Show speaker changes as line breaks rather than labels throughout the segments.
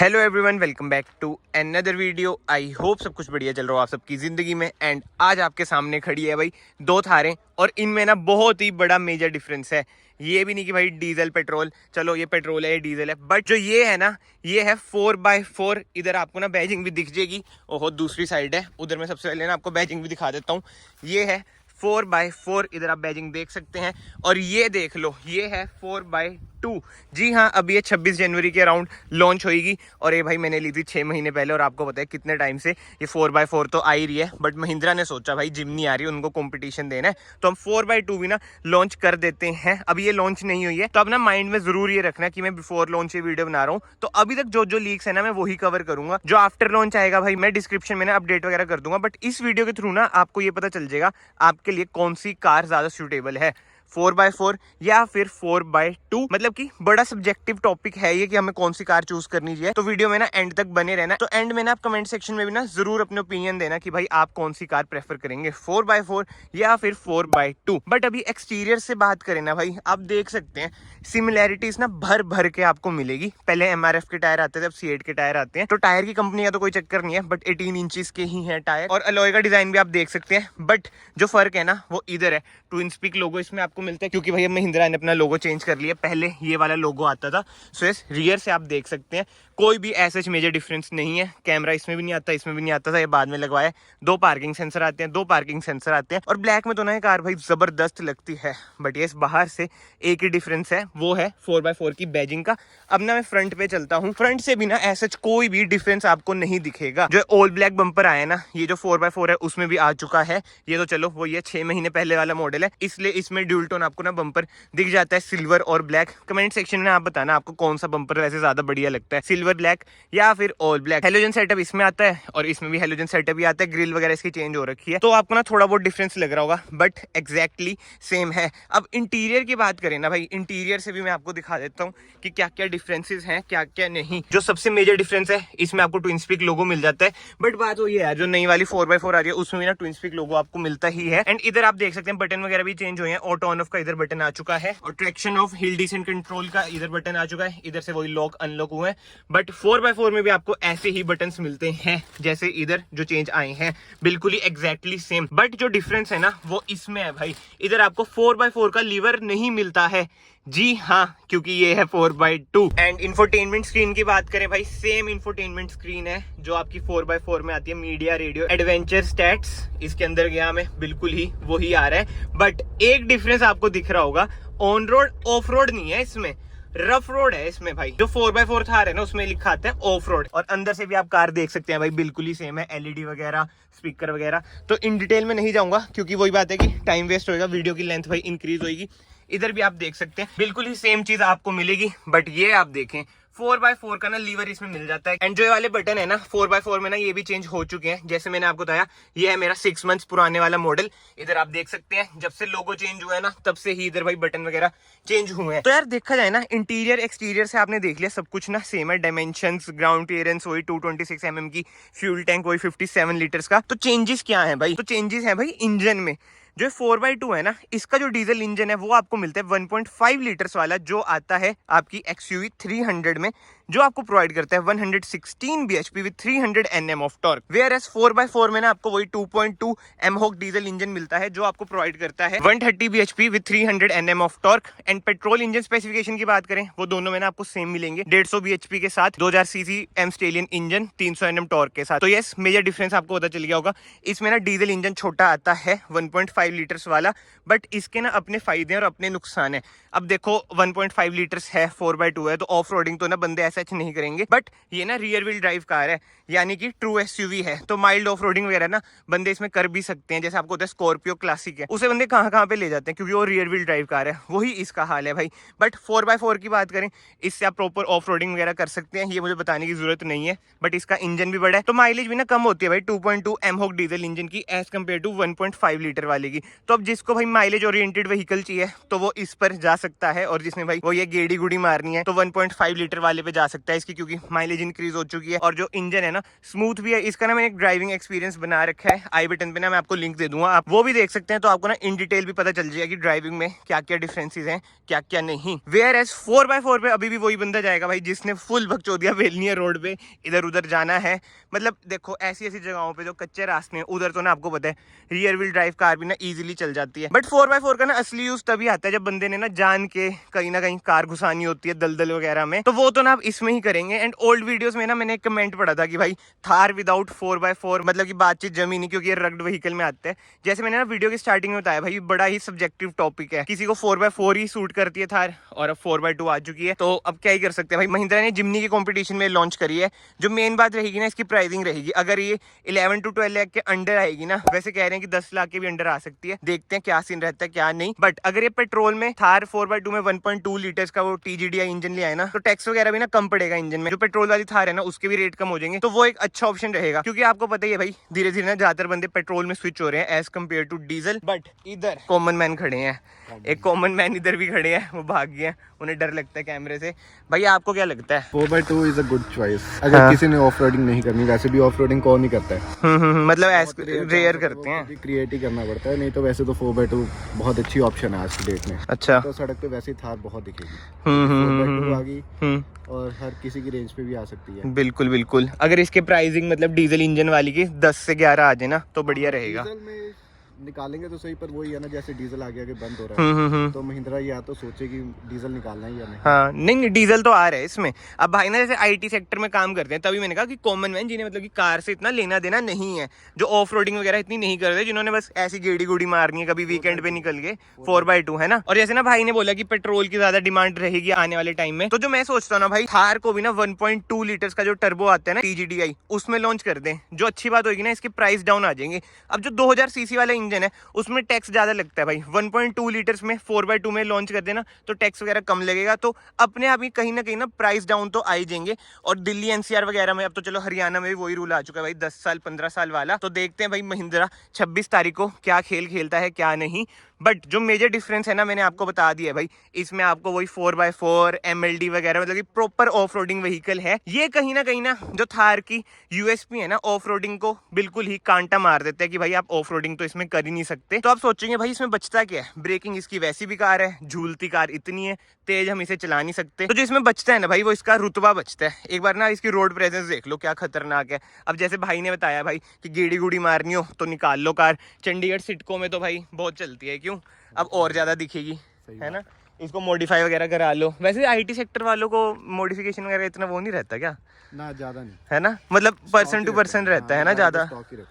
Hello everyone, welcome back to another video. I hope सब कुछ बढ़िया चल रहा हो आप सबकी ज़िंदगी में। एंड आज आपके सामने खड़ी है भाई दो थारें, और इनमें ना बहुत ही बड़ा मेजर डिफरेंस है। ये भी नहीं कि भाई डीजल पेट्रोल, चलो ये पेट्रोल है ये डीजल है, बट जो ये है ना ये है 4x4। इधर आपको ना बैजिंग भी दिख जाएगी, ओहो दूसरी साइड है उधर। मैं सबसे पहले ना आपको बैजिंग भी दिखा देता हूँ। ये है 4x4, इधर आप बैजिंग देख सकते हैं। और ये देख लो, ये है 4x2। जी हाँ, अब ये 26 जनवरी के अराउंड लॉन्च होगी। और ये भाई मैंने ली थी 6 महीने पहले, और आपको पता है कितने टाइम से ये 4x4 तो आ ही रही है। बट महिंद्रा ने सोचा भाई जिम्नी आ रही है, उनको कंपटीशन देना है, तो हम 4x2 भी ना लॉन्च कर देते हैं। अब ये लॉन्च नहीं हुई है, तो अब ना माइंड में जरूर ये रखना कि मैं बिफोर लॉन्च ये वीडियो बना रहा हूँ। तो अभी तक जो जो लीक्स है ना मैं वही कवर करूंगा। जो आफ्टर लॉन्च आएगा भाई मैं डिस्क्रिप्शन में ना अपडेट वगैरह कर दूंगा। बट इस वीडियो के थ्रू ना आपको ये पता चल जाएगा आपके लिए कौन सी कार ज्यादा सूटेबल है, 4x4 या फिर 4x2। मतलब कि बड़ा सब्जेक्टिव टॉपिक है ये कि हमें कौन सी कार चूज करनी चाहिए। तो वीडियो में ना एंड तक बने रहना। तो एंड में ना आप कमेंट सेक्शन में भी ना जरूर अपने ओपिनियन देना कि भाई आप कौन सी कार प्रेफर करेंगे, 4x4 या फिर 4x2। बट अभी एक्सटीरियर से बात करें ना भाई, आप देख सकते हैं सिमिलैरिटीज ना भर भर के आपको मिलेगी। पहले MRF के टायर आते थे, अब C8 के टायर आते हैं। तो टायर की कंपनी का तो कोई चक्कर नहीं है, बट 18 इंचेस के ही है टायर। और अलॉय का डिजाइन भी आप देख सकते हैं। बट जो फर्क है ना वो इधर है, ट्विन स्पीक लोगो इसमें आपको मिलता है, क्योंकि भैया महिंद्रा ने अपना लोगो चेंज कर लिया। पहले ये वाला लोगो आता था। सो इस रियर से आप देख सकते हैं कोई भी ऐसा मेजर डिफरेंस नहीं है। कैमरा इसमें भी नहीं आता, इसमें भी नहीं आता था, ये बाद में लगवाया। दो पार्किंग सेंसर आते हैं, और ब्लैक में तो ना ये कार भाई जबरदस्त लगती है। बट ये बाहर से एक ही डिफरेंस है, वो है 4x4 की बैजिंग का। अब ना मैं फ्रंट पे चलता हूँ। फ्रंट से भी ना ऐसा कोई भी डिफरेंस आपको नहीं दिखेगा। जो ऑल ब्लैक बम्पर आया ना, ये जो 4x4 है उसमें भी आ चुका है। ये तो चलो वो ये 6 महीने पहले वाला मॉडल है, इसलिए इसमें ड्यूल टोन आपको ना बम्पर दिख जाता है, सिल्वर और ब्लैक। कमेंट सेक्शन में आप बताना आपको कौन सा बम्पर वैसे ज्यादा बढ़िया लगता है, सिल्वर ब्लैक या फिर ऑल ब्लैक। हेलोजन सेटअप इसमें आता है, और इसमें भी हेलोजन सेटअप ही आता है। ग्रिल वगैरह इसकी चेंज हो रखी है, तो आपको ना थोड़ा बहुत डिफरेंस लग रहा होगा, बट एग्जैक्टली सेम है। अब इंटीरियर की बात करें ना भाई, इंटीरियर से भी मैं आपको दिखा देता हूँ कि क्या क्या डिफरेंसेस हैं, क्या क्या नहीं। जो सबसे मेजर डिफरेंस है, इसमें आपको ट्विन स्पीक लोगो मिल जाता है। बट बात वो ये है, जो नई वाली 4x4 आ रही है उसमें भी ना ट्विन स्पीक लोगो आपको मिलता ही है। एंड इधर आप देख सकते हैं बटन वगैरह भी चेंज हुए हैं। ऑटो ऑन ऑफ का इधर बटन आ चुका है, और traction of hill descent control का इधर बटन आ चुका है। इधर से वही लॉक अनलॉक हुए हैं। बट 4x4 में भी आपको ऐसे ही बटन्स मिलते हैं जैसे इधर जो चेंज आए हैं, बिल्कुल ही एग्जैक्टली सेम। बट जो डिफरेंस है ना वो इसमें है भाई, इधर आपको 4x4 का लीवर नहीं मिलता है। जी हाँ, क्योंकि ये है 4x2। एंड इंफोटेनमेंट स्क्रीन की बात करें भाई, सेम इंफोटेनमेंट स्क्रीन है जो आपकी 4x4 में आती है। मीडिया, रेडियो, एडवेंचर, स्टैट्स, इसके अंदर गया मैं, बिल्कुल ही वही आ रहा है। बट एक डिफरेंस आपको दिख रहा होगा, ऑन रोड ऑफ रोड नहीं है इसमें, रफ रोड है इसमें भाई। जो 4x4 थार है ना उसमें लिखा आता है ऑफ रोड। और अंदर से भी आप कार देख सकते हैं भाई, बिल्कुल ही सेम है। LED वगैरह, स्पीकर वगैरह। तो इन डिटेल में नहीं जाऊंगा, क्योंकि वही बात है कि टाइम वेस्ट होएगा, वीडियो की लेंथ भाई इंक्रीज होगी। इधर भी आप देख सकते हैं बिल्कुल ही सेम चीज आपको मिलेगी। बट ये आप देखें 4x4 का ना लीवर इसमें मिल जाता है। एंड जो ये वाले बटन है ना 4x4 में ना ये भी चेंज हो चुके हैं। जैसे मैंने आपको बताया, ये है मेरा 6 मंथ्स पुराने वाला मॉडल। इधर आप देख सकते हैं जब से लोगो चेंज हुआ है ना तब से ही इधर भाई बटन वगैरह चेंज हुए हैं। तो यार देखा जाए ना, इंटीरियर एक्सटीरियर से आपने देख लिया, सब कुछ ना सेम है। डायमेंशंस, ग्राउंड क्लियरेंस वही 226 mm की, फ्यूल टैंक वही 57 लीटर्स का। तो चेंजेस क्या है भाई? तो चेंजेस है भाई इंजन में। जो 4x2 है ना, इसका जो डीजल इंजन है वो आपको मिलता है 1.5 लीटर्स वाला, जो आता है आपकी XUV 300 में, जो आपको प्रोवाइड करता है 116 bhp with 300 Nm of torque. Whereas 4x4 में ना आपको वही 2.2 mHOG डीजल इंजन मिलता है, जो आपको प्रोवाइड करता है 130 bhp with 300 Nm of torque. And petrol engine specification की बात करें, वो दोनों में ना आपको सेम मिलेंगे, 150 bhp के साथ 2000 cc M stallion engine 300 Nm torque के साथ। तो यस, मेजर डिफरेंस आपको पता चल गया होगा। इसमें ना डीजल इंजन छोटा आता है 1.5 लीटर्स वाला, बट इसके ना अपने फायदे और अपने नुकसान है। अब देखो 1.5 लीटर्स है, 4x2 है, तो ऑफ रोडिंग तो ना बंदे ऐसा नहीं करेंगे। बट ये ना रियर व्हील ड्राइव कार है, यानी कि ट्रू SUV है, तो माइल्ड ऑफ रोडिंग वगैरह ना बंदे इसमें कर भी सकते हैं। जैसे आपको होता है स्कॉर्पियो क्लासिक है, उसे बंदे कहाँ कहाँ पे ले जाते हैं, क्योंकि वो रियर व्हील ड्राइव कार है। वही इसका हाल है भाई। बट 4x4 की बात करें, इससे आप प्रॉपर ऑफ रोडिंग वगैरह कर सकते हैं, ये मुझे बताने की जरूरत नहीं है। बट इसका इंजन भी बड़ा है, तो माइलेज भी ना कम होती है भाई 2.2 mHOG डीजल इंजन की एज कम्पेयर टू 1.5 लीटर वाले की। तो अब जिसको भाई माइलेज ओरिएंटेड व्हीकल चाहिए तो वो इस पर जा सकता है, और जिसने भाई वो ये गेड़ी गुड़ी मारनी है तो 1.5 लीटर वाले पे जा सकता है इसकी, क्योंकि माइलेज इंक्रीज हो चुकी है और जो इंजन है ना स्मूथ भी है इसका ना। मैंने एक ड्राइविंग एक्सपीरियंस बना रखा है, आई बटन पे ना मैं आपको लिंक दे दूंगा, आप वो भी देख सकते हैं, तो आपको ना इन डिटेल भी पता चल जाएगा कि ड्राइविंग में क्या क्या डिफरेंसेस हैं, क्या क्या नहीं। वेयर एज 4x4 पे अभी भी वही बंदा जाएगा भाई जिसने फुल बकचोदिया बेलनी है रोड पे, इधर उधर जाना है। मतलब देखो ऐसी ऐसी जगहों पे जो कच्चे रास्ते हैं उधर तो ना आपको पता है रियर व्हील ड्राइव कार भी ना इजीली चल जाती है। बट 4x4 का ना असली यूज तभी आता है जब बंदे ने ना जान के कहीं ना कहीं कार घुसानी होती है दलदल वगैरह में, तो वो तो ना आप इसमें ही करेंगे। एंड ओल्ड वीडियोस में ना मैंने एक कमेंट पढ़ा था कि भाई थार विदाउट 4x4 मतलब कि बातचीत जमी नहीं, क्योंकि ये रग्ड व्हीकल में आता है। जैसे मैंने ना वीडियो की स्टार्टिंग में बताया भाई बड़ा ही सब्जेक्टिव टॉपिक है, किसी को 4x4 ही सूट करती है थार और अब 4x2 आ चुकी है, तो अब क्या ही कर सकते हैं भाई। महिंद्रा ने जिम्नी की कंपटीशन में लॉन्च करी है। जो मेन बात रहेगी ना इसकी प्राइसिंग रहेगी, अगर ये 11 to 12 लाख के अंडर आएगी ना, वैसे कह रहे हैं कि 10 लाख के भी अंडर आ सकती है, देखते हैं क्या सीन रहता है क्या नहीं। बट अगर ये पेट्रोल में थार 4x2 में 1.2 लीटर्स का वो TGDI इंजन ले आए ना, तो टैक्स वगैरह भी ना कम पड़ेगा इंजन में, जो पेट्रोल वाली थार है ना उसके भी रेट कम हो जाएंगे, तो वो एक अच्छा ऑप्शन रहेगा। क्योंकि आपको पता ही है भाई धीरे धीरे ना ज्यादातर बंदे पेट्रोल में स्विच हो रहे हैं as compare to diesel. But इधर कॉमन मैन खड़े हैं, एक कॉमन मैन इधर भी खड़े हैं, वो भाग गए हैं, उन्हें डर लगता है कैमरे से। भाई आपको क्या लगता है?
4x2 is a good choice अगर किसी ने ऑफ रोडिंग नहीं करनी, वैसे भी ऑफ रोडिंग कौन नहीं करता है।
मतलब रेयर करते हैं,
क्रिएट ही करना पड़ता है, नहीं तो वैसे तो 4x2 बहुत अच्छी ऑप्शन है आज की डेट में।
अच्छा,
तो सड़क पे वैसे ही थार बहुत दिखेगी, 4x2 आ गई और हर किसी की रेंज पे भी आ सकती है।
बिल्कुल बिल्कुल। अगर इसके प्राइसिंग मतलब डीजल इंजन वाली की 10 से 11 आ जाए ना तो बढ़िया रहेगा।
डीजल में निकालेंगे तो सही, पर वही है ना जैसे डीजल आगे आगे बंद हो रहा है, तो महिंद्रा या तो सोचे कि डीजल निकालना है या नहीं।
हाँ नहीं डीजल तो आ रहा है इसमें। अब भाई ना जैसे आईटी सेक्टर में काम करते हैं, तभी मैंने कहा कि कॉमन मैन जिन्हें मतलब कि कार से इतना लेना देना नहीं है, जो ऑफ रोडिंग वगैरह इतनी नहीं करते, जिन्होंने बस ऐसी गेड़ी गुड़ी मारनी है कभी वीकेंड पे निकल गए, 4x2 है ना। और जैसे ना भाई ने बोला कि पेट्रोल की ज्यादा डिमांड रहेगी आने वाले टाइम में, तो जो मैं सोचता हूँ ना भाई थार को भी ना 1.2 लीटर्स का जो टर्बो आता है ना TGDI उसमें लॉन्च कर दें। जो अच्छी बात होगी ना इसके प्राइस डाउन आ जाएंगे। अब जो 2000 सीसी वाला इंजन है उसमें टैक्स ज्यादा लगता है भाई, 1.2 लीटर्स में 4x2 में लॉन्च कर देना तो टैक्स वगैरह कम लगेगा, तो अपने आप ही कहीं ना प्राइस डाउन तो आ ही जाएंगे। और दिल्ली NCR वगैरह में, अब तो चलो हरियाणा में भी वही रूल आ चुका है भाई 10 साल 15 साल वाला, तो देखते हैं भाई महिंद्रा 26 तारीख को क्या खेल खेलता है क्या नहीं। बट जो मेजर डिफरेंस है ना मैंने आपको बता दिया है भाई, इसमें आपको वही 4x4 MLD वगैरह मतलब कि प्रॉपर ऑफ रोडिंग व्हीकल है। ये कहीं ना जो थार की USP है ना ऑफ रोडिंग को बिल्कुल ही कांटा मार देते हैं कि भाई आप ऑफ रोडिंग तो इसमें कर ही नहीं सकते। तो आप सोचेंगे भाई इसमें बचता क्या है, ब्रेकिंग इसकी वैसी भी कार है, झूलती कार इतनी है, तेज हम इसे चला नहीं सकते, तो जो इसमें बचता है ना भाई वो इसका रुतबा बचता है। एक बार ना इसकी रोड प्रेजेंस देख लो क्या खतरनाक है। अब जैसे भाई ने बताया भाई कि गेड़ी गुड़ी मारनी हो तो निकाल लो कार, चंडीगढ़ सिडको में तो भाई बहुत चलती है, क्यों अब और ज्यादा दिखेगी, है ना। इसको मॉडिफाई वगैरह करा लो। वैसे आईटी सेक्टर वालों को मॉडिफिकेशन वगैरह इतना वो नहीं रहता क्या?
ना ज्यादा नहीं
है ना, मतलब पर्सन टू पर्सन रहता है ना ज्यादा।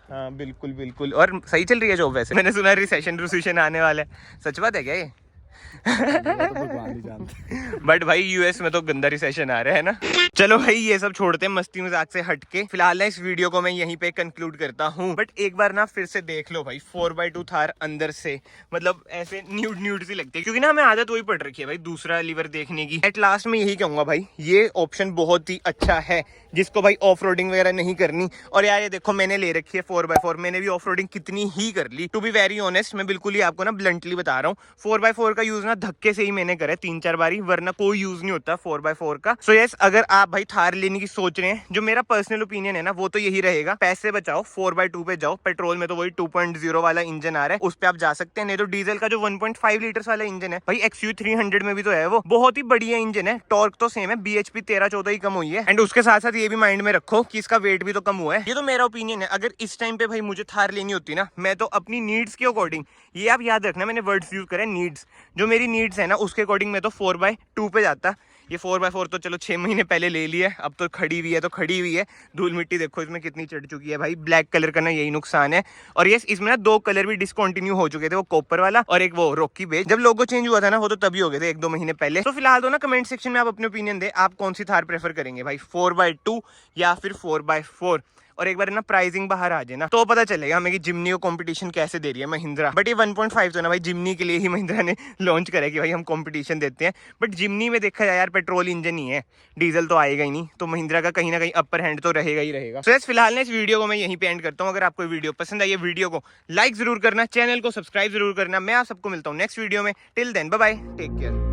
हाँ बिल्कुल बिल्कुल। और सही चल रही है जॉब वैसे? मैंने सुना रिसेशन आने वाला है, सच बात है क्या ये? बट भाई यूएस में तो गंदा रिसेशन आ रहा है ना। चलो भाई ये सब छोड़ते हैं मस्ती मजाक से हटके, फिलहाल इस वीडियो को मैं यहीं पे कंक्लूड करता हूँ। बट एक बार ना फिर से देख लो भाई 4x2 थार अंदर से मतलब ऐसे न्यूड सी लगती है, क्योंकि ना हमें आदत वही पड़ रखी है भाई दूसरा लीवर देखने की। एट लास्ट में यही कहूंगा भाई ये ऑप्शन बहुत ही अच्छा है जिसको भाई ऑफ रोडिंग वगैरह नहीं करनी। और यार ये देखो मैंने ले रखी है 4x4, मैंने भी ऑफ रोडिंग कितनी ही कर ली। टू बी वेरी ऑनेस्ट मैं बिल्कुल ही आपको ना ब्लंटली बता रहा हूँ, 4x4 का यूज ना धक्के से ही मैंने करा 3-4 बारी, वरना कोई यूज नहीं होता 4x4 का। सो यस अगर आप भाई थार लेने की सोच रहे हैं, जो मेरा पर्सनल ओपिनियन है ना वो तो यही रहेगा, पैसे बचाओ 4x2 पे जाओ। पेट्रोल में तो वही 2.0 वाला इंजन आ रहा है, उस पे आप जा सकते हैं। नहीं तो डीजल का जो 1.5 लीटर्स वाला इंजन है भाई XU300 में भी तो है, वो बहुत ही बढ़िया इंजन है, टॉर्क तो सेम है, BHP 13-14 ही कम हुई है। एंड उसके साथ साथ ये भी माइंड में रखो कि इसका वेट भी तो कम हुआ है। ये तो मेरा ओपिनियन है। अगर इस टाइम पे भाई मुझे थार लेनी होती ना, मैं तो अपनी नीड्स के अकॉर्डिंग, ये आप याद रखना मैंने वर्ड्स यूज करे नीड्स, जो मेरी नीड्स है ना उसके अकॉर्डिंग मैं तो 4x2 पे जाता। ये 4x4 तो चलो 6 महीने पहले ले लिया, अब तो खड़ी हुई है तो खड़ी हुई है। धूल मिट्टी देखो इसमें कितनी चढ़ चुकी है भाई, ब्लैक कलर का ना यही नुकसान है। और यस इसमें ना 2 कलर भी डिसकंटिन्यू हो चुके थे, वो कॉपर वाला और एक वो रॉकी बेज। जब लोगो चेंज हुआ था ना वो तो तभी हो गए थे 1-2 महीने पहले। तो फिलहाल तो ना कमेंट सेक्शन में आप अपने ओपिनियन दे, आप कौन सी थार प्रेफर करेंगे भाई 4x2 या फिर 4x4। और एक बार ना प्राइसिंग बाहर आ जाए ना तो पता चलेगा हमें कि जिम्नी को कंपटीशन कैसे दे रही है महिंद्रा। बट ये 1.5 तो ना भाई जिम्नी के लिए ही महिंद्रा ने लॉन्च करा कि भाई हम कंपटीशन देते हैं। बट जिम्नी में देखा जाए यार पेट्रोल इंजन ही है, डीजल तो आएगा ही नहीं, तो महिंद्रा का कहीं ना कहीं अपर हैंड तो रहेगा ही रहेगा। तो फिलहाल ना इस वीडियो को मैं यहीं पे एंड करता हूँ। अगर आपको वीडियो पसंद आई है वीडियो को लाइक जरूर करना, चैनल को सब्सक्राइब जरूर करना। मैं आप सबको मिलता हूँ नेक्स्ट वीडियो में। Till then bye bye, take care.